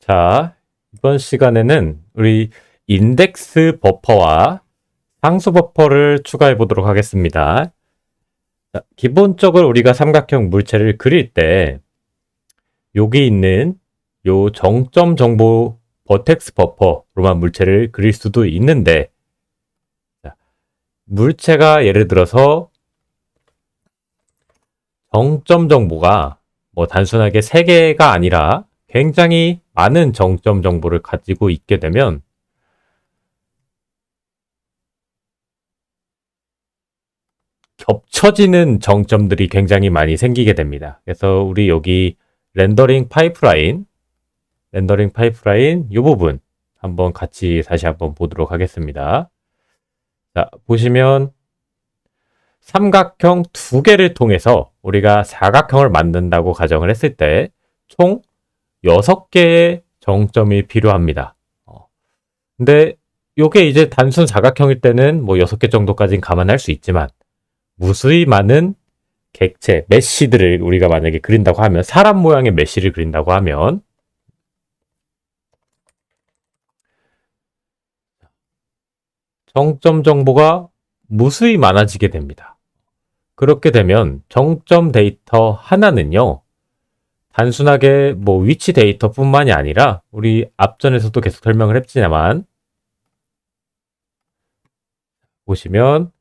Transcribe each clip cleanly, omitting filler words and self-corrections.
자, 이번 시간에는 우리 인덱스 버퍼와 상수 버퍼를 추가해 보도록 하겠습니다. 자, 기본적으로 우리가 삼각형 물체를 그릴 때 여기 있는 요 정점 정보 버텍스 버퍼로만 물체를 그릴 수도 있는데, 자, 물체가 예를 들어서 정점 정보가 뭐 단순하게 3개가 아니라 굉장히 많은 정점 정보를 가지고 있게 되면 겹쳐지는 정점들이 굉장히 많이 생기게 됩니다. 그래서 우리 여기 렌더링 파이프라인 이 부분 한번 같이 다시 한번 보도록 하겠습니다. 자, 보시면 삼각형 2개를 통해서 우리가 사각형을 만든다고 가정을 했을 때 총 6개의 정점이 필요합니다. 근데 이게 이제 단순 사각형일 때는 뭐 6개 정도까지는 감안할 수 있지만 무수히 많은 객체, 메쉬들을 우리가 만약에 그린다고 하면, 사람 모양의 메쉬를 그린다고 하면 정점 정보가 무수히 많아지게 됩니다. 그렇게 되면 정점 데이터 하나는요, 단순하게 뭐 위치 데이터뿐만이 아니라 우리 앞전에서도 계속 설명을 했지만 보시면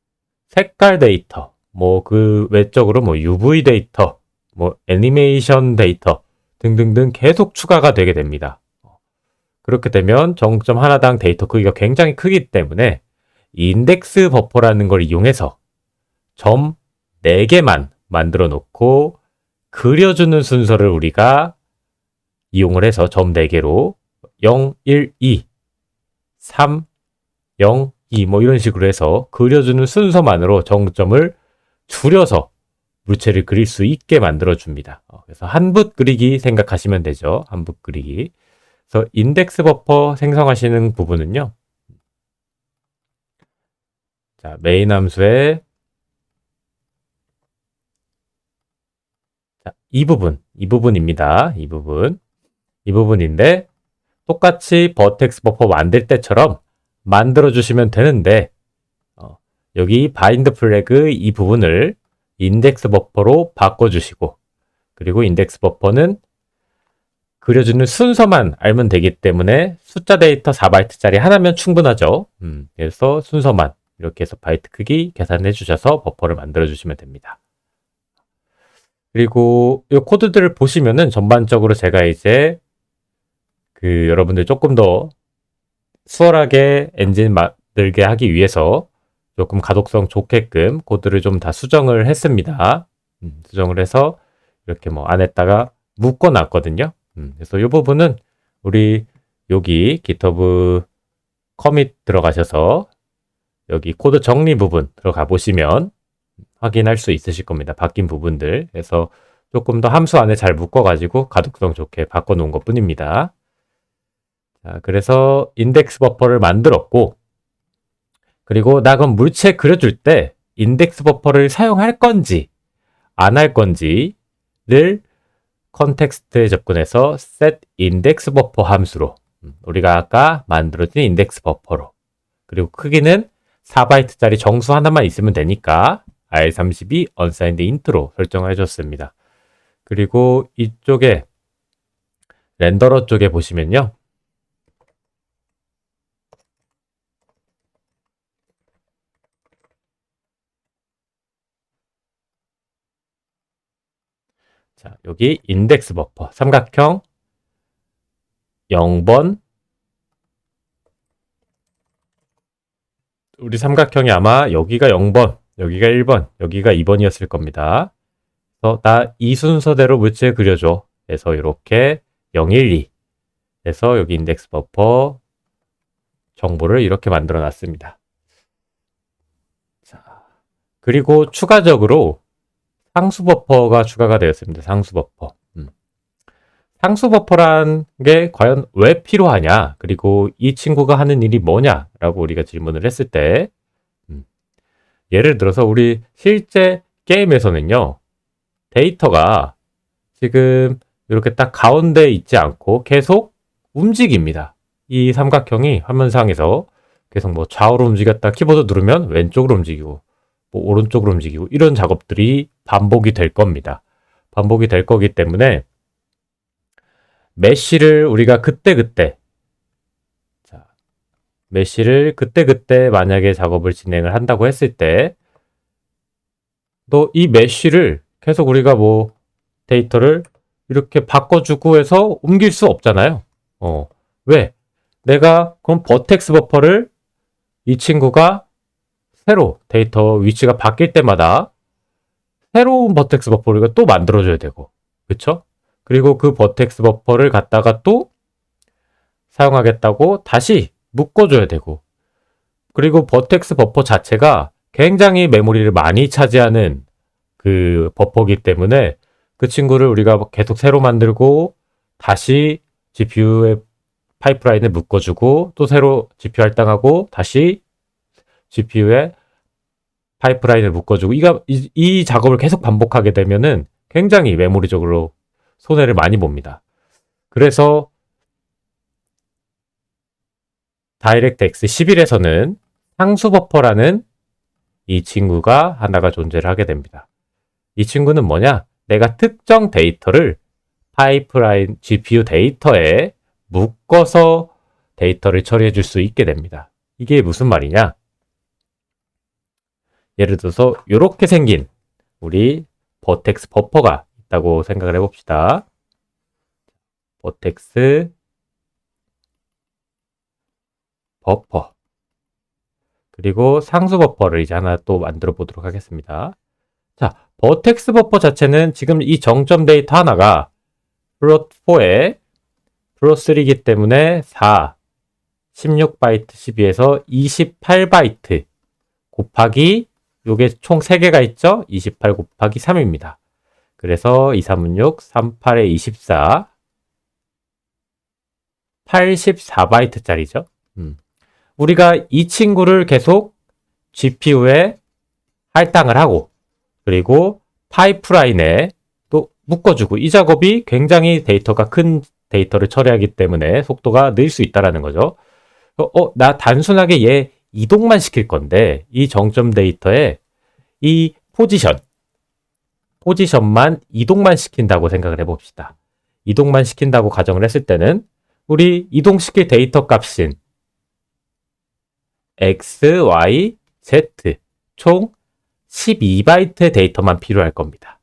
색깔 데이터, 뭐 그 외적으로 뭐 UV 데이터, 뭐 애니메이션 데이터 등등등 계속 추가가 되게 됩니다. 그렇게 되면 정점 하나당 데이터 크기가 굉장히 크기 때문에 인덱스 버퍼라는 걸 이용해서 점 4개만 만들어 놓고 그려주는 순서를 우리가 이용을 해서 점 4개로 0, 1, 2, 3, 0, 2 뭐 이런 식으로 해서 그려주는 순서만으로 정점을 줄여서 물체를 그릴 수 있게 만들어 줍니다. 그래서 한 붓 그리기 생각하시면 되죠. 한 붓 그리기. 그래서 인덱스 버퍼 생성하시는 부분은요, 자, 메인 함수에 이 부분입니다. 이 부분인데 똑같이 버텍스 버퍼 만들 때처럼 만들어 주시면 되는데, 여기 바인드 플래그 이 부분을 인덱스 버퍼로 바꿔주시고, 그리고 인덱스 버퍼는 그려주는 순서만 알면 되기 때문에 숫자 데이터 4바이트짜리 하나면 충분하죠. 그래서 순서만 이렇게 해서 바이트 크기 계산해 주셔서 버퍼를 만들어 주시면 됩니다. 그리고 이 코드들을 보시면은 전반적으로 제가 이제 여러분들 조금 더 수월하게 엔진 만들게 하기 위해서 조금 가독성 좋게끔 코드를 좀 다 수정을 했습니다. 수정을 해서 이렇게 뭐 안에다가 묶어 놨거든요. 그래서 이 부분은 우리 여기 GitHub 커밋 들어가셔서 여기 코드 정리 부분 들어가 보시면 확인할 수 있으실 겁니다. 바뀐 부분들. 그래서 조금 더 함수 안에 잘 묶어가지고 가독성 좋게 바꿔놓은 것 뿐입니다. 자, 그래서 인덱스 버퍼를 만들었고, 그리고 나 그럼 물체 그려줄 때 인덱스 버퍼를 사용할 건지 안 할 건지를 컨텍스트에 접근해서 set index buffer 함수로, 우리가 아까 만들어진 인덱스 버퍼로, 그리고 크기는 4바이트짜리 정수 하나만 있으면 되니까 R32 unsigned int로 설정을 해줬습니다. 그리고 이쪽에 렌더러 쪽에 보시면요, 자, 여기 인덱스 버퍼 삼각형 0번, 우리 삼각형이 아마 여기가 0번, 여기가 1번, 여기가 2번이었을 겁니다. 그래서 나 이 순서대로 물체 그려줘. 그래서 이렇게 012 해서 여기 인덱스 버퍼 정보를 이렇게 만들어 놨습니다. 자, 그리고 추가적으로 상수 버퍼가 추가가 되었습니다. 상수 버퍼. 상수 버퍼란 게 과연 왜 필요하냐, 그리고 이 친구가 하는 일이 뭐냐라고 우리가 질문을 했을 때, 예를 들어서 우리 실제 게임에서는요, 데이터가 지금 이렇게 딱 가운데 있지 않고 계속 움직입니다. 이 삼각형이 화면상에서 계속 뭐 좌우로 움직였다 키보드 누르면 왼쪽으로 움직이고 뭐 오른쪽으로 움직이고 이런 작업들이 반복이 될 겁니다. 반복이 될 거기 때문에 메쉬를 우리가 그때그때 메쉬를 그때그때 만약에 작업을 진행을 한다고 했을 때 또 이 메쉬를 계속 우리가 뭐 데이터를 이렇게 바꿔주고 해서 옮길 수 없잖아요. 왜? 내가 그럼 버텍스 버퍼를 이 친구가 새로 데이터 위치가 바뀔 때마다 새로운 버텍스 버퍼를 우리가 또 만들어줘야 되고, 그쵸? 그리고 그 버텍스 버퍼를 갖다가 또 사용하겠다고 다시 묶어줘야 되고, 그리고 버텍스 버퍼 자체가 굉장히 메모리를 많이 차지하는 그 버퍼기 때문에 그 친구를 우리가 계속 새로 만들고 다시 GPU에 파이프라인을 묶어주고 또 새로 GPU 할당하고 다시 GPU에 파이프라인을 묶어주고 이 작업을 계속 반복하게 되면은 굉장히 메모리적으로 손해를 많이 봅니다. 그래서 다이렉트X 11에서는 상수 버퍼라는 이 친구가 하나가 존재를 하게 됩니다. 이 친구는 뭐냐? 내가 특정 데이터를 파이프라인 GPU 데이터에 묶어서 데이터를 처리해 줄 수 있게 됩니다. 이게 무슨 말이냐? 예를 들어서 이렇게 생긴 우리 버텍스 버퍼가 있다고 생각을 해봅시다. 버텍스 버퍼 그리고 상수 버퍼를 이제 하나 또 만들어 보도록 하겠습니다. 자, 버텍스 버퍼 자체는 지금 이 정점 데이터 하나가 플롯4에 플롯3이기 때문에 4, 16바이트 12에서 28바이트 곱하기 요게 총 3개가 있죠? 28 곱하기 3입니다. 그래서 2, 3은 6, 3, 8에 24 84바이트짜리죠. 우리가 이 친구를 계속 GPU에 할당을 하고 그리고 파이프라인에 또 묶어주고 이 작업이 굉장히 데이터가 큰 데이터를 처리하기 때문에 속도가 늘 수 있다는 거죠. 나 단순하게 얘 이동만 시킬 건데 이 정점 데이터에 이 포지션만 이동만 시킨다고 생각을 해봅시다. 이동만 시킨다고 가정을 했을 때는 우리 이동시킬 데이터 값인 X, Y, Z 총 12바이트의 데이터만 필요할 겁니다.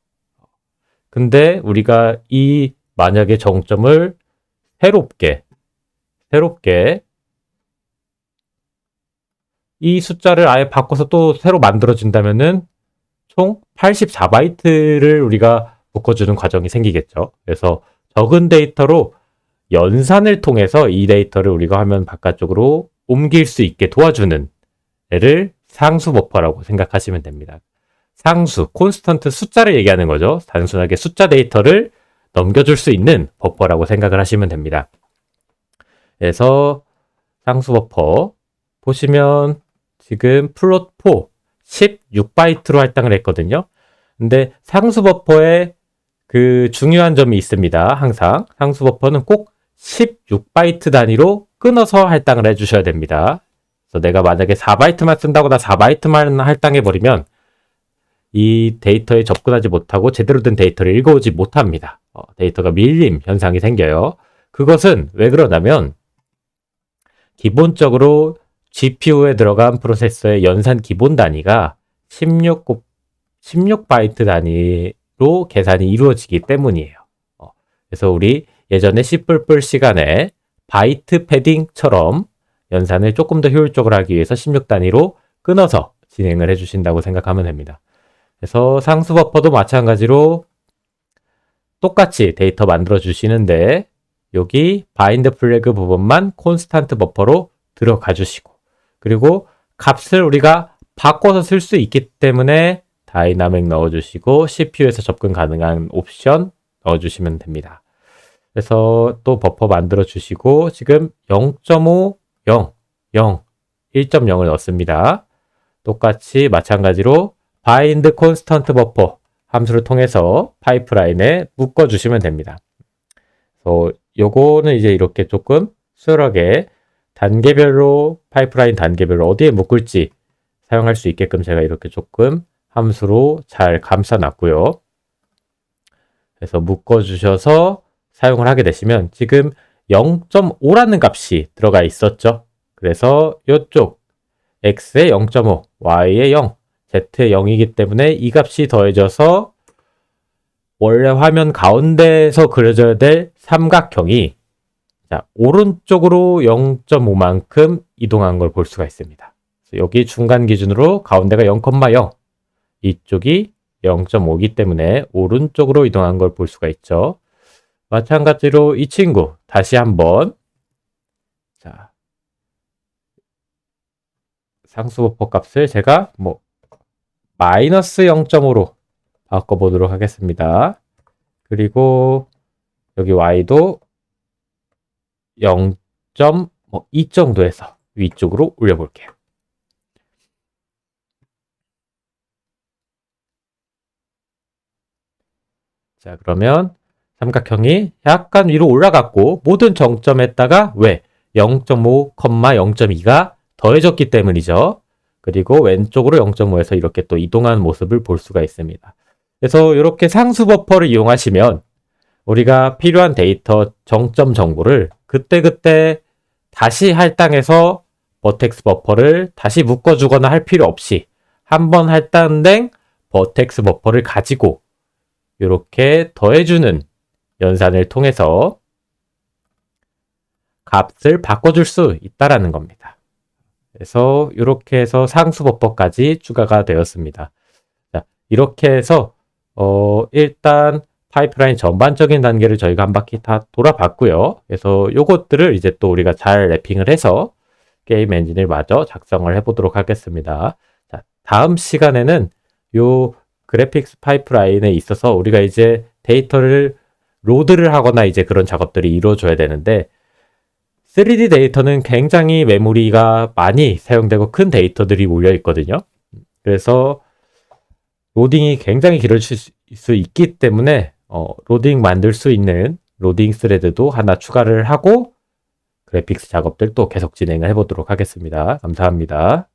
근데 우리가 이 만약에 정점을 새롭게 이 숫자를 아예 바꿔서 또 새로 만들어준다면은 총 84바이트를 우리가 묶어주는 과정이 생기겠죠. 그래서 적은 데이터로 연산을 통해서 이 데이터를 우리가 화면 바깥쪽으로 옮길 수 있게 도와주는 애를 상수 버퍼라고 생각하시면 됩니다. 상수, 콘스턴트 숫자를 얘기하는 거죠. 단순하게 숫자 데이터를 넘겨줄 수 있는 버퍼라고 생각을 하시면 됩니다. 그래서 상수 버퍼 보시면 지금 플롯4 16바이트로 할당을 했거든요. 근데 상수 버퍼에 그 중요한 점이 있습니다. 항상 상수 버퍼는 꼭 16바이트 단위로 끊어서 할당을 해주셔야 됩니다. 그래서 내가 만약에 4바이트만 쓴다고 나 4바이트만 할당해버리면 이 데이터에 접근하지 못하고 제대로 된 데이터를 읽어오지 못합니다. 데이터가 밀림 현상이 생겨요. 그것은 왜 그러냐면 기본적으로 GPU에 들어간 프로세서의 연산 기본 단위가 16바이트 단위로 계산이 이루어지기 때문이에요. 그래서 우리 예전에 C++ 시간에 바이트 패딩처럼 연산을 조금 더 효율적으로 하기 위해서 16단위로 끊어서 진행을 해주신다고 생각하면 됩니다. 그래서 상수 버퍼도 마찬가지로 똑같이 데이터 만들어 주시는데 여기 바인드 플래그 부분만 콘스탄트 버퍼로 들어가 주시고 그리고 값을 우리가 바꿔서 쓸 수 있기 때문에 다이나믹 넣어주시고 CPU에서 접근 가능한 옵션 넣어주시면 됩니다. 그래서 또 버퍼 만들어 주시고 지금 0.5, 0, 0, 1.0을 넣습니다. 똑같이 마찬가지로 bind constant buffer 함수를 통해서 파이프라인에 묶어 주시면 됩니다. 요거는 이제 이렇게 조금 수월하게 단계별로 파이프라인 단계별로 어디에 묶을지 사용할 수 있게끔 제가 이렇게 조금 함수로 잘 감싸 놨고요. 그래서 묶어 주셔서 사용을 하게 되시면 지금 0.5라는 값이 들어가 있었죠. 그래서 이쪽 x에 0.5, y에 0, z에 0이기 때문에 이 값이 더해져서 원래 화면 가운데에서 그려져야 될 삼각형이 자, 오른쪽으로 0.5만큼 이동한 걸 볼 수가 있습니다. 여기 중간 기준으로 가운데가 0,0, 이쪽이 0.5이기 때문에 오른쪽으로 이동한 걸 볼 수가 있죠. 마찬가지로 이 친구 다시 한번 자, 상수버퍼 값을 제가 뭐 마이너스 0.5로 바꿔보도록 하겠습니다. 그리고 여기 y도 0.2 정도에서 위쪽으로 올려볼게요. 자, 그러면 삼각형이 약간 위로 올라갔고 모든 정점에다가 왜 0.5, 0.2가 더해졌기 때문이죠. 그리고 왼쪽으로 0.5에서 이렇게 또 이동하는 모습을 볼 수가 있습니다. 그래서 이렇게 상수 버퍼를 이용하시면 우리가 필요한 데이터 정점 정보를 그때그때 다시 할당해서 버텍스 버퍼를 다시 묶어주거나 할 필요 없이 한번 할당된 버텍스 버퍼를 가지고 이렇게 더해주는 연산을 통해서 값을 바꿔줄 수 있다라는 겁니다. 그래서 이렇게 해서 상수 버퍼까지 추가가 되었습니다. 자, 이렇게 해서 일단 파이프라인 전반적인 단계를 저희가 한 바퀴 다 돌아봤고요. 그래서 요것들을 이제 또 우리가 잘 랩핑을 해서 게임 엔진을 마저 작성을 해보도록 하겠습니다. 자, 다음 시간에는 요 그래픽스 파이프라인에 있어서 우리가 이제 데이터를 로드를 하거나 이제 그런 작업들이 이루어져야 되는데 3D 데이터는 굉장히 메모리가 많이 사용되고 큰 데이터들이 몰려 있거든요. 그래서 로딩이 굉장히 길어질 수 있기 때문에 로딩 만들 수 있는 로딩 스레드도 하나 추가를 하고 그래픽스 작업들 또 계속 진행을 해보도록 하겠습니다. 감사합니다.